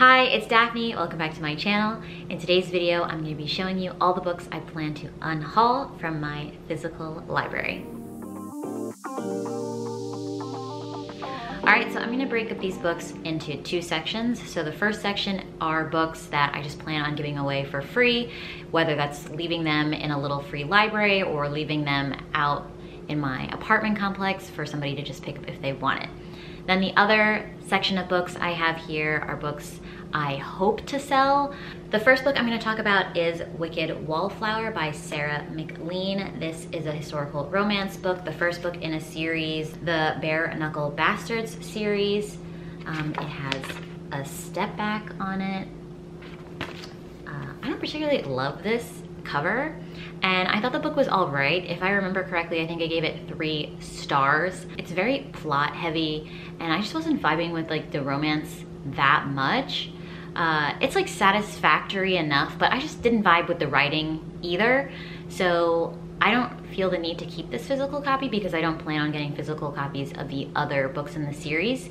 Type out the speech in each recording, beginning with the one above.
Hi, it's Daphne. Welcome back to my channel. In today's video, I'm going to be showing you all the books I plan to unhaul from my physical library. Alright, so I'm going to break up these books into two sections. So the first section are books that I just plan on giving away for free, whether that's leaving them in a little free library or leaving them out in my apartment complex for somebody to just pick up if they want it. Then the other section of books I have here are books I hope to sell. The first book I'm going to talk about is Wicked Wallflower by Sarah McLean. This is a historical romance book, the first book in a series, the Bare Knuckle Bastards series. It has a step back on it. I don't particularly love this cover, and I thought the book was all right. If I remember correctly, I think I gave it 3 stars. It's very plot heavy, and I just wasn't vibing with like the romance that much. It's like satisfactory enough, but I just didn't vibe with the writing either. So I don't feel the need to keep this physical copy because I don't plan on getting physical copies of the other books in the series.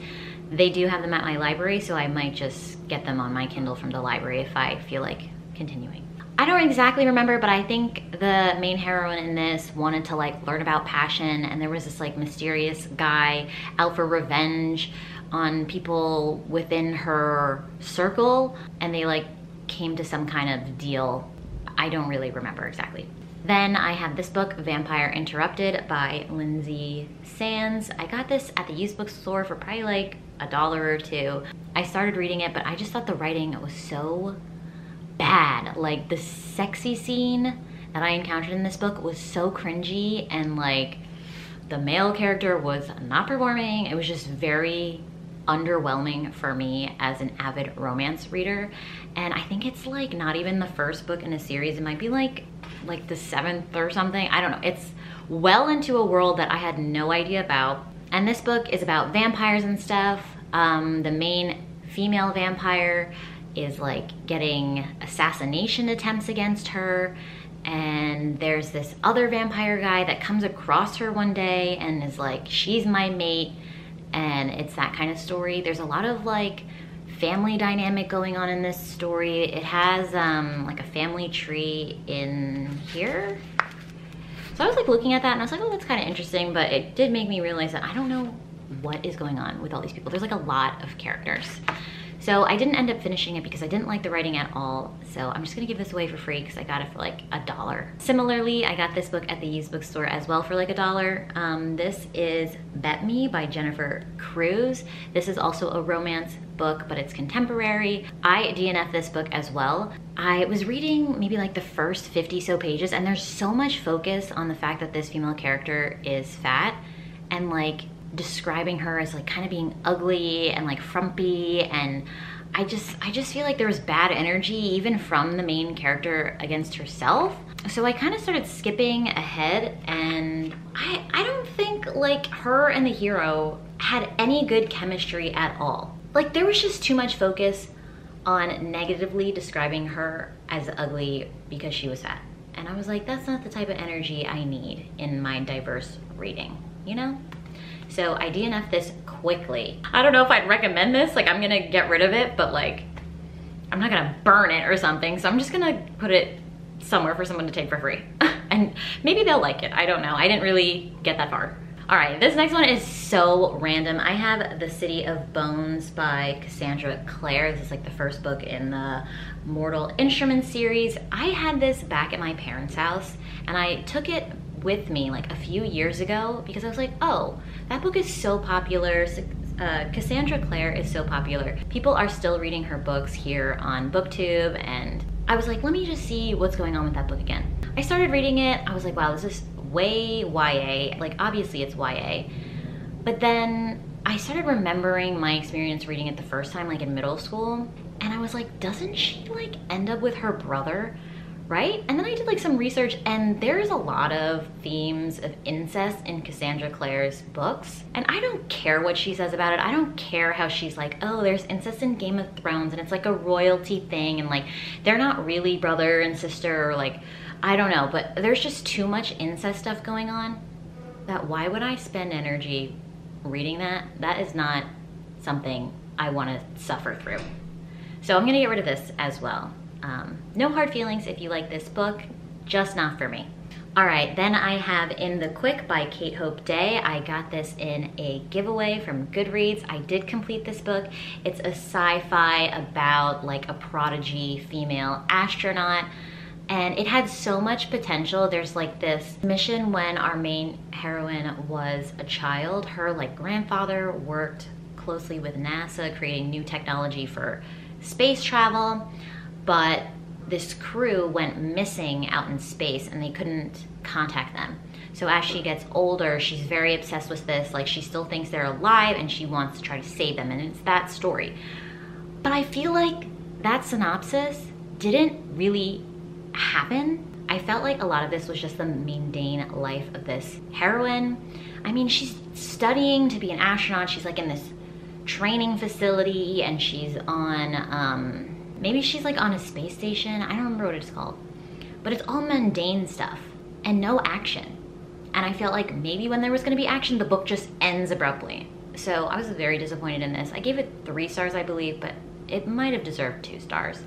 They do have them at my library, so I might just get them on my Kindle from the library if I feel like continuing. I don't exactly remember, but I think the main heroine in this wanted to like learn about passion, and there was this like mysterious guy out for revenge on people within her circle, and they like came to some kind of deal. I don't really remember exactly. Then I have this book, Vampire Interrupted by Lindsay Sands. I got this at the used bookstore for probably like $1 or $2. I started reading it, but I just thought the writing was so bad. Like the sexy scene that I encountered in this book was so cringy, and like the male character was not performing. It was just very underwhelming for me as an avid romance reader, and I think it's like not even the first book in a series. It might be like the 7th or something. I don't know. It's well into a world that I had no idea about, and this book is about vampires and stuff. The main female vampire is like getting assassination attempts against her, and there's this other vampire guy that comes across her one day and is like, she's my mate. And it's that kind of story. There's a lot of like family dynamic going on in this story. It has like a family tree in here. So I was like looking at that and I was like, oh, that's kind of interesting, but it did make me realize that I don't know what is going on with all these people. There's like a lot of characters. So I didn't end up finishing it because I didn't like the writing at all. So I'm just gonna give this away for free because I got it for like $1. Similarly, I got this book at the used bookstore as well for like $1. This is Bet Me by Jennifer Cruz. This is also a romance book, but it's contemporary. I DNF'd this book as well. I was reading maybe like the first 50 so pages, and there's so much focus on the fact that this female character is fat, and like describing her as like kind of being ugly and like frumpy, and I just feel like there was bad energy even from the main character against herself. So I kind of started skipping ahead, and I don't think like her and the hero had any good chemistry at all. Like there was just too much focus on negatively describing her as ugly because she was fat, and I was like, that's not the type of energy I need in my diverse reading, you know? So I DNF'd this quickly. I don't know if I'd recommend this. Like I'm gonna get rid of it, but like I'm not gonna burn it or something. So I'm just gonna put it somewhere for someone to take for free. And maybe they'll like it. I don't know. I didn't really get that far. All right, this next one is so random. I have The City of Bones by Cassandra Clare. This is like the first book in the Mortal Instruments series. I had this back at my parents' house, and I took it with me like a few years ago because I was like, oh, that book is so popular. Cassandra Clare is so popular. People are still reading her books here on Booktube, and I was like, let me just see what's going on with that book again. I started reading it. I was like, wow, this is way YA. Like obviously it's YA. But then I started remembering my experience reading it the first time, like in middle school, and I was like, doesn't she like end up with her brother? Right? And then I did like some research, and there's a lot of themes of incest in Cassandra Clare's books. And I don't care what she says about it. I don't care how she's like, oh, there's incest in Game of Thrones and it's like a royalty thing, and like they're not really brother and sister, or like, I don't know, but there's just too much incest stuff going on that why would I spend energy reading that? That is not something I want to suffer through. So I'm gonna get rid of this as well. No hard feelings if you like this book, just not for me. All right, then I have In the Quick by Kate Hope Day. I got this in a giveaway from Goodreads. I did complete this book. It's a sci-fi about like a prodigy female astronaut, and it had so much potential. There's like this mission when our main heroine was a child. Her like grandfather worked closely with NASA creating new technology for space travel, but this crew went missing out in space and they couldn't contact them. So as she gets older, she's very obsessed with this. Like, she still thinks they're alive and she wants to try to save them, and it's that story. But I feel like that synopsis didn't really happen. I felt like a lot of this was just the mundane life of this heroine. I mean, she's studying to be an astronaut. She's like in this training facility, and she's on, maybe she's like on a space station. I don't remember what it's called, but it's all mundane stuff and no action. And I felt like maybe when there was gonna be action, the book just ends abruptly. So I was very disappointed in this. I gave it 3 stars, I believe, but it might have deserved 2 stars.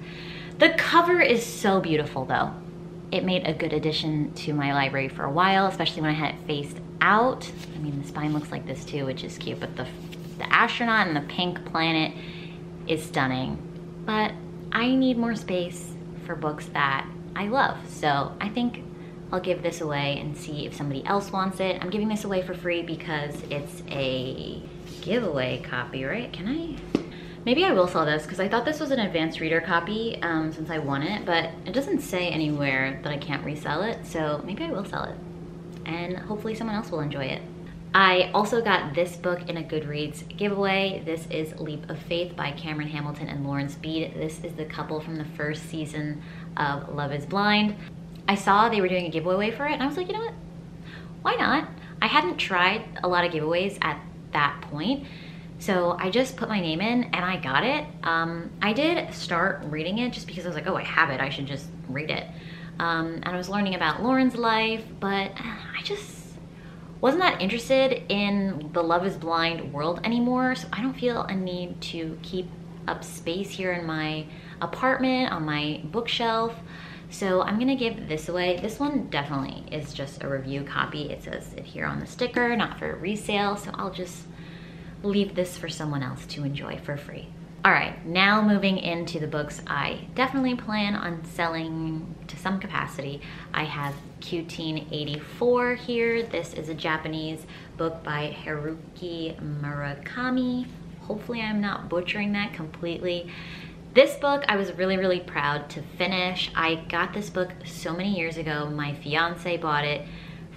The cover is so beautiful though. It made a good addition to my library for a while, especially when I had it faced out. I mean, the spine looks like this too, which is cute, but the astronaut and the pink planet is stunning. But I need more space for books that I love. So I think I'll give this away and see if somebody else wants it. I'm giving this away for free because it's a giveaway copy, right? Can I? Maybe I will sell this because I thought this was an advanced reader copy since I won it, but it doesn't say anywhere that I can't resell it. So maybe I will sell it and hopefully someone else will enjoy it. I also got this book in a Goodreads giveaway. This is Leap of Faith by Cameron Hamilton and Lawrence Bede. This is the couple from the first season of Love is Blind. I saw they were doing a giveaway for it and I was like, you know what? Why not? I hadn't tried a lot of giveaways at that point. So I just put my name in and I got it. I did start reading it just because I was like, oh, I have it, I should just read it. And I was learning about Lauren's life, but I just wasn't that interested in the Love is Blind world anymore, so I don't feel a need to keep up space here in my apartment, on my bookshelf. So I'm gonna give this away. This one definitely is just a review copy. It says it here on the sticker, not for resale, so I'll just leave this for someone else to enjoy for free. All right, now moving into the books I definitely plan on selling to some capacity. I have Q-Teen 84 here. This is a Japanese book by Haruki Murakami. Hopefully I'm not butchering that completely. This book I was really proud to finish. I got this book so many years ago. My fiance bought it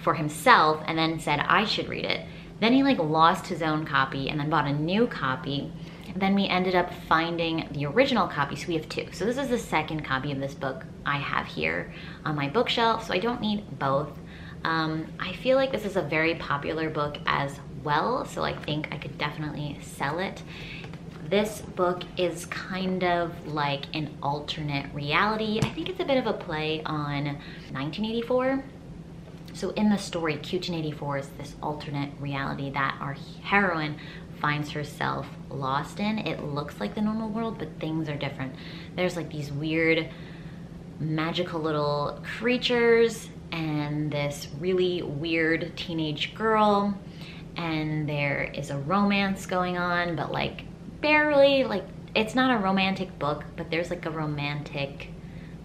for himself and then said I should read it. Then he like lost his own copy and then bought a new copy. Then we ended up finding the original copy, so we have 2. So this is the second copy of this book I have here on my bookshelf, so I don't need both. I feel like this is a very popular book as well, so I think I could definitely sell it. This book is kind of like an alternate reality. I think it's a bit of a play on 1984. So in the story, Q-Teen 84 is this alternate reality that our heroine finds herself lost in. It looks like the normal world, but things are different. There's like these weird magical little creatures and this really weird teenage girl, and there is a romance going on, but like barely. Like, it's not a romantic book, but there's like a romantic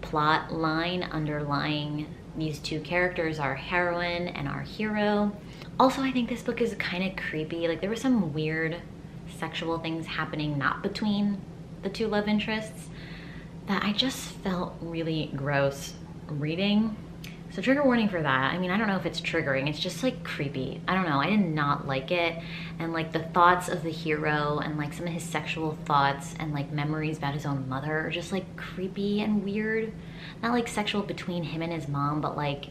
plot line underlying these 2 characters, our heroine and our hero. Also, I think this book is kind of creepy. Like, there were some weird sexual things happening not between the 2 love interests that I just felt really gross reading. So trigger warning for that. I mean, I don't know if it's triggering. It's just like creepy. I don't know. I did not like it. And like the thoughts of the hero and like some of his sexual thoughts and like memories about his own mother are just like creepy and weird. Not like sexual between him and his mom, but like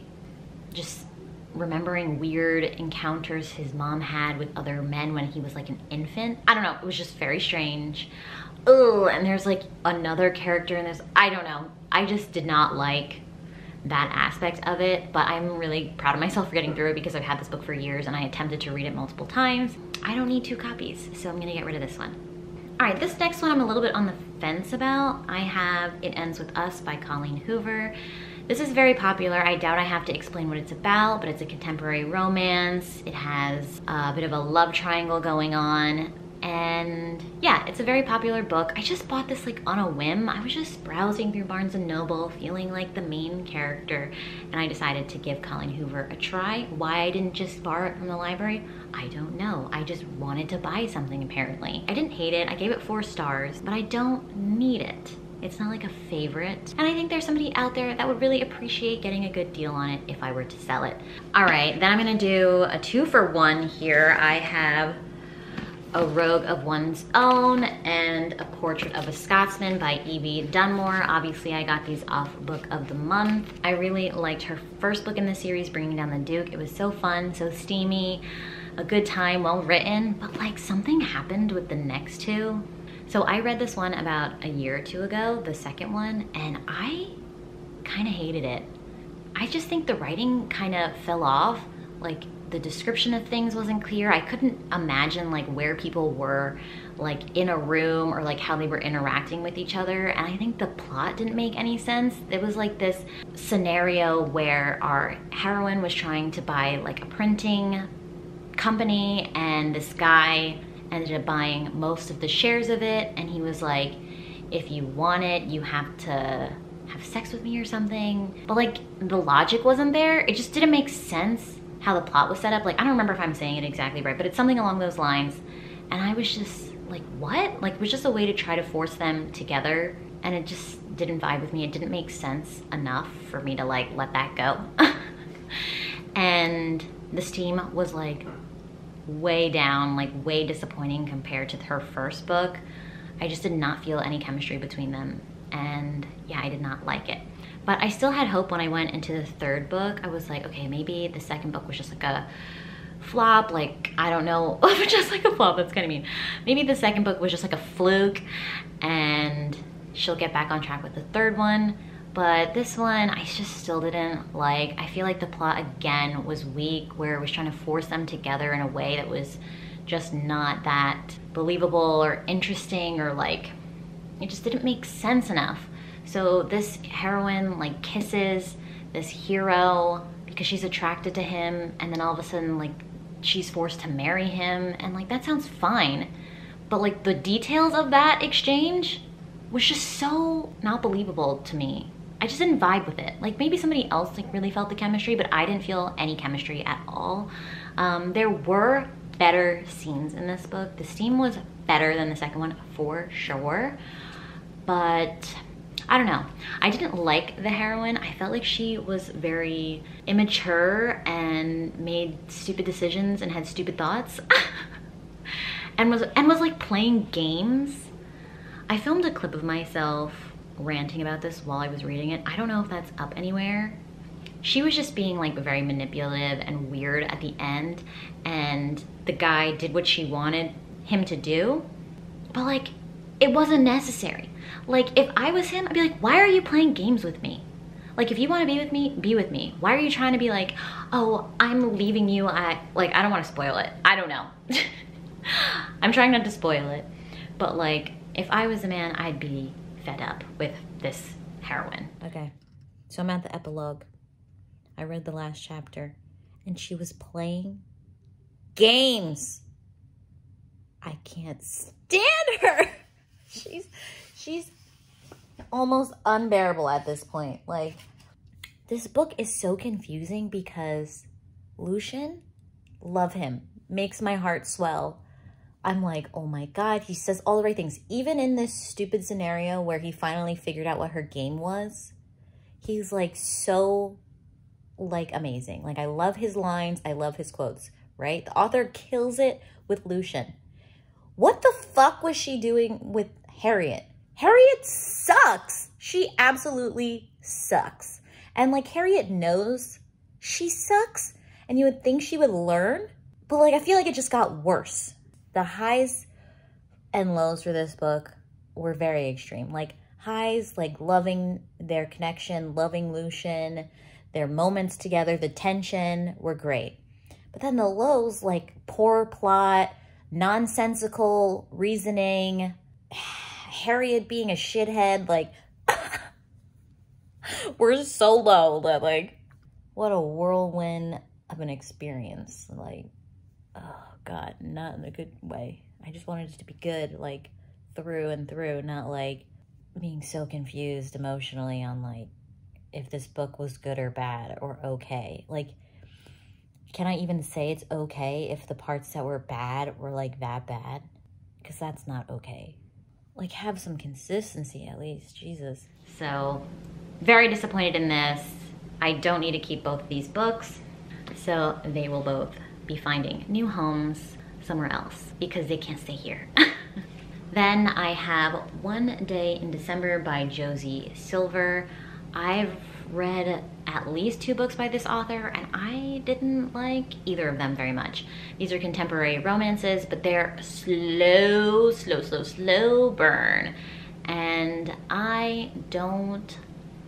just remembering weird encounters his mom had with other men when he was like an infant. I don't know, it was just very strange. Oh, and there's like another character in this. I don't know. I just did not like that aspect of it, but I'm really proud of myself for getting through it because I've had this book for years and I attempted to read it multiple times. I don't need 2 copies, so I'm gonna get rid of this one. All right, this next one I'm a little bit on the fence about. I have It Ends With Us by Colleen Hoover. This is very popular. I doubt I have to explain what it's about, but it's a contemporary romance. It has a bit of a love triangle going on. And yeah, it's a very popular book. I just bought this like on a whim. I was just browsing through Barnes & Noble, feeling like the main character, and I decided to give Colleen Hoover a try. Why I didn't just borrow it from the library, I don't know. I just wanted to buy something apparently. I didn't hate it. I gave it 4 stars, but I don't need it. It's not like a favorite. And I think there's somebody out there that would really appreciate getting a good deal on it if I were to sell it. All right, then I'm gonna do a 2-for-1 here. I have A Rogue of One's Own and A Portrait of a Scotsman by Evie Dunmore. Obviously, I got these off Book of the Month. I really liked her first book in the series, Bringing Down the Duke. It was so fun, so steamy, a good time, well written, but like something happened with the next 2. So I read this one about a year or 2 ago, the second one, and I kind of hated it. I just think the writing kind of fell off. Like, the description of things wasn't clear. I couldn't imagine like where people were like in a room or like how they were interacting with each other. And I think the plot didn't make any sense. It was like this scenario where our heroine was trying to buy like a printing company, and this guy ended up buying most of the shares of it. And he was like, if you want it, you have to have sex with me or something. But like the logic wasn't there. It just didn't make sense how the plot was set up. Like, I don't remember if I'm saying it exactly right, but it's something along those lines. And I was just like, what? Like, it was just a way to try to force them together, and it just didn't vibe with me. It didn't make sense enough for me to like let that go. And the steam was like way down, like way disappointing compared to her first book. I just did not feel any chemistry between them. And yeah, I did not like it. But I still had hope when I went into the 3rd book. I was like, okay, maybe the 2nd book was just like a flop. Like, I don't know, just like a flop, that's kind of mean. Maybe the 2nd book was just like a fluke and she'll get back on track with the 3rd one. But this one, I just still didn't like. I feel like the plot again was weak, where it was trying to force them together in a way that was just not that believable or interesting, or like, it just didn't make sense enough. So this heroine like kisses this hero because she's attracted to him, and then all of a sudden like she's forced to marry him, and like that sounds fine, but like the details of that exchange was just so not believable to me. I just didn't vibe with it. Like, maybe somebody else like really felt the chemistry, but I didn't feel any chemistry at all. There were better scenes in this book. The steam was better than the 2nd one for sure, but I don't know. I didn't like the heroine. I felt like she was very immature and made stupid decisions and had stupid thoughts and was like playing games. I filmed a clip of myself ranting about this while I was reading it. I don't know if that's up anywhere. She was just being like very manipulative and weird at the end, and the guy did what she wanted him to do, but like it wasn't necessary. Like, if I was him, I'd be like, why are you playing games with me? Like, if you want to be with me, be with me. Why are you trying to be like, oh, I'm leaving you at, like, I don't want to spoil it. I don't know. I'm trying not to spoil it. But like, if I was a man, I'd be fed up with this heroine. Okay, so I'm at the epilogue. I read the last chapter, and she was playing games. I can't stand her. She's almost unbearable at this point. Like, this book is so confusing because Lucian, love him, makes my heart swell. I'm like, oh my God, he says all the right things. Even in this stupid scenario where he finally figured out what her game was, he's like so like amazing. Like, I love his lines. I love his quotes, right? The author kills it with Lucian. What the fuck was she doing with Harriet? Harriet sucks. She absolutely sucks. And like, Harriet knows she sucks, and you would think she would learn, but like, I feel like it just got worse. The highs and lows for this book were very extreme. Like, highs, like loving their connection, loving Lucian, their moments together, the tension were great. But then the lows, like poor plot, nonsensical reasoning, Harriet being a shithead, like, we're so low that, like, what a whirlwind of an experience. Like, oh God, not in a good way. I just wanted it to be good, like, through and through, not, like, being so confused emotionally on, like, if this book was good or bad or okay. Like, can I even say it's okay if the parts that were bad were, like, that bad? Because that's not okay. Like, have some consistency at least, Jesus. So, very disappointed in this. I don't need to keep both of these books, so they will both be finding new homes somewhere else because they can't stay here. Then I have One Day in December by Josie Silver. I've read at least 2 books by this author and I didn't like either of them very much. These are contemporary romances, but they're slow burn. And I don't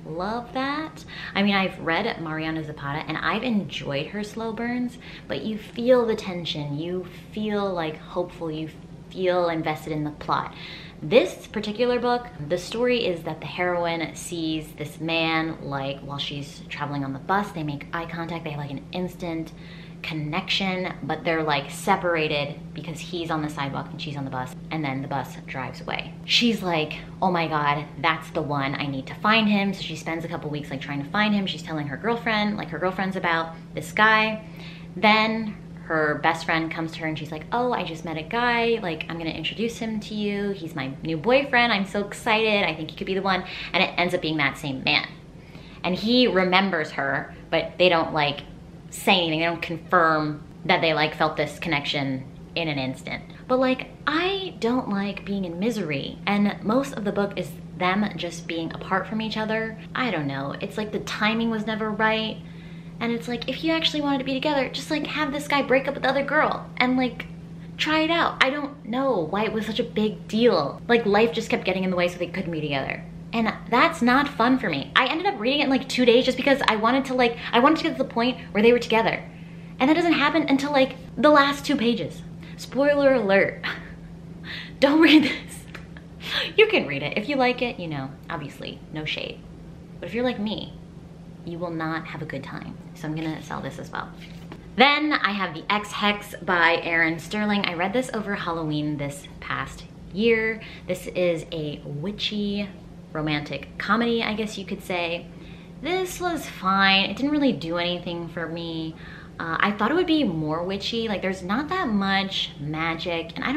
love that. I mean, I've read Mariana Zapata and I've enjoyed her slow burns, but you feel the tension, you feel like hopeful, you feel invested in the plot. This particular book, the story is that the heroine sees this man, like, while she's traveling on the bus, they make eye contact, they have like an instant connection, but they're like separated because he's on the sidewalk and she's on the bus, and then the bus drives away. She's like, oh my God, that's the one, I need to find him. So she spends a couple weeks like trying to find him. She's telling her girlfriend, like her girlfriend's about this guy. Then her best friend comes to her and she's like, oh, I just met a guy, like, I'm gonna introduce him to you. He's my new boyfriend. I'm so excited. I think he could be the one. And it ends up being that same man. And he remembers her, but they don't like say anything. They don't confirm that they like felt this connection in an instant. But like, I don't like being in misery. And most of the book is them just being apart from each other. I don't know. It's like the timing was never right. And it's like, if you actually wanted to be together, just like have this guy break up with the other girl and like try it out. I don't know why it was such a big deal. Like, life just kept getting in the way so they couldn't be together. And that's not fun for me. I ended up reading it in like 2 days just because I wanted to get to the point where they were together. And that doesn't happen until like the last 2 pages. Spoiler alert. Don't read this. You can read it. If you like it, you know, obviously, no shade. But if you're like me, you will not have a good time. So I'm gonna sell this as well. Then I have the Ex Hex by Erin Sterling. I read this over Halloween this past year. This is a witchy romantic comedy, I guess you could say. This was fine. It didn't really do anything for me. I thought it would be more witchy. Like, there's not that much magic, and I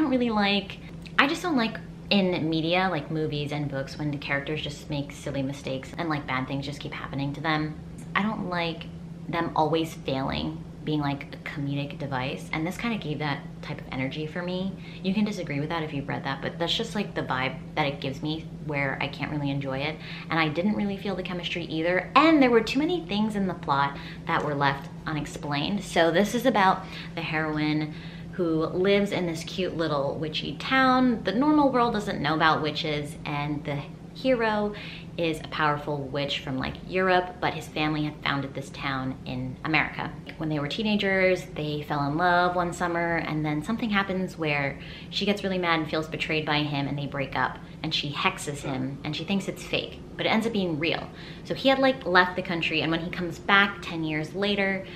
just don't like in media, like movies and books, when the characters just make silly mistakes and like bad things just keep happening to them. I don't like them always failing, being like a comedic device, and this kind of gave that type of energy for me. You can disagree with that if you've read that, but that's just like the vibe that it gives me, where I can't really enjoy it. And I didn't really feel the chemistry either, and there were too many things in the plot that were left unexplained. So this is about the heroine who lives in this cute little witchy town. The normal world doesn't know about witches, and the hero is a powerful witch from like Europe, but his family had founded this town in America. When they were teenagers, they fell in love one summer, and then something happens where she gets really mad and feels betrayed by him, and they break up, and she hexes him, and she thinks it's fake, but it ends up being real. So he had like left the country, and when he comes back 10 years later,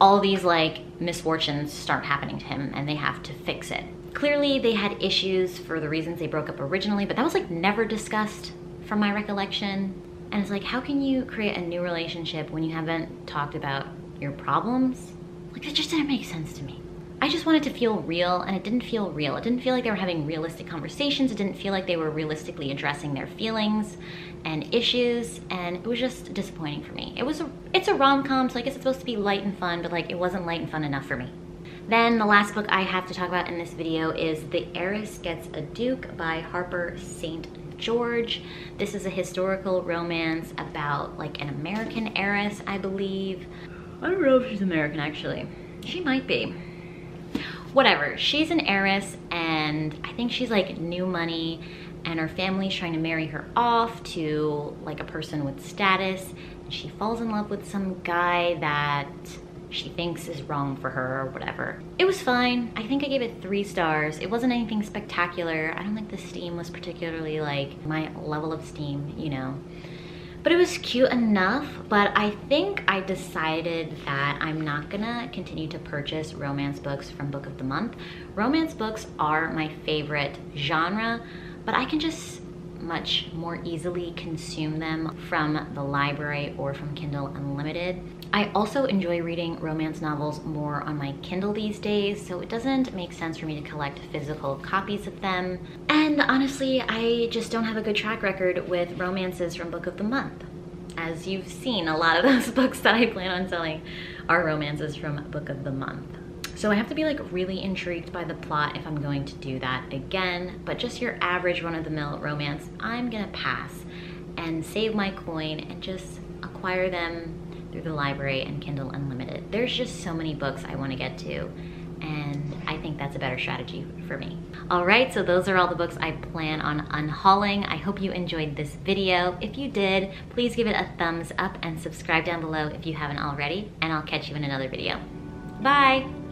all these like misfortunes start happening to him, and they have to fix it. Clearly they had issues for the reasons they broke up originally, but that was like never discussed from my recollection. And it's like, how can you create a new relationship when you haven't talked about your problems? Like, that just didn't make sense to me. I just wanted to feel real, and it didn't feel real. It didn't feel like they were having realistic conversations. It didn't feel like they were realistically addressing their feelings and issues, and it was just disappointing for me. It's a rom-com, so I guess it's supposed to be light and fun, but like, it wasn't light and fun enough for me. Then the last book I have to talk about in this video is The Heiress Gets a Duke by Harper St. George. This is a historical romance about like an American heiress, I believe. I don't know if she's American actually. She might be. Whatever, she's an heiress, and I think she's like new money, and her family's trying to marry her off to like a person with status. And she falls in love with some guy that she thinks is wrong for her or whatever. It was fine. I think I gave it 3 stars. It wasn't anything spectacular. I don't think the steam was particularly like my level of steam, you know. But it was cute enough. But I think I decided that I'm not gonna continue to purchase romance books from Book of the Month. Romance books are my favorite genre, but I can just much more easily consume them from the library or from Kindle Unlimited. I also enjoy reading romance novels more on my Kindle these days, so it doesn't make sense for me to collect physical copies of them. And honestly, I just don't have a good track record with romances from Book of the Month. As you've seen, a lot of those books that I plan on selling are romances from Book of the Month. So I have to be like really intrigued by the plot if I'm going to do that again, but just your average run-of-the-mill romance, I'm gonna pass and save my coin and just acquire them through the library and Kindle Unlimited. There's just so many books I want to get to, and I think that's a better strategy for me. All right, so those are all the books I plan on unhauling. I hope you enjoyed this video. If you did, please give it a thumbs up and subscribe down below if you haven't already, and I'll catch you in another video. Bye!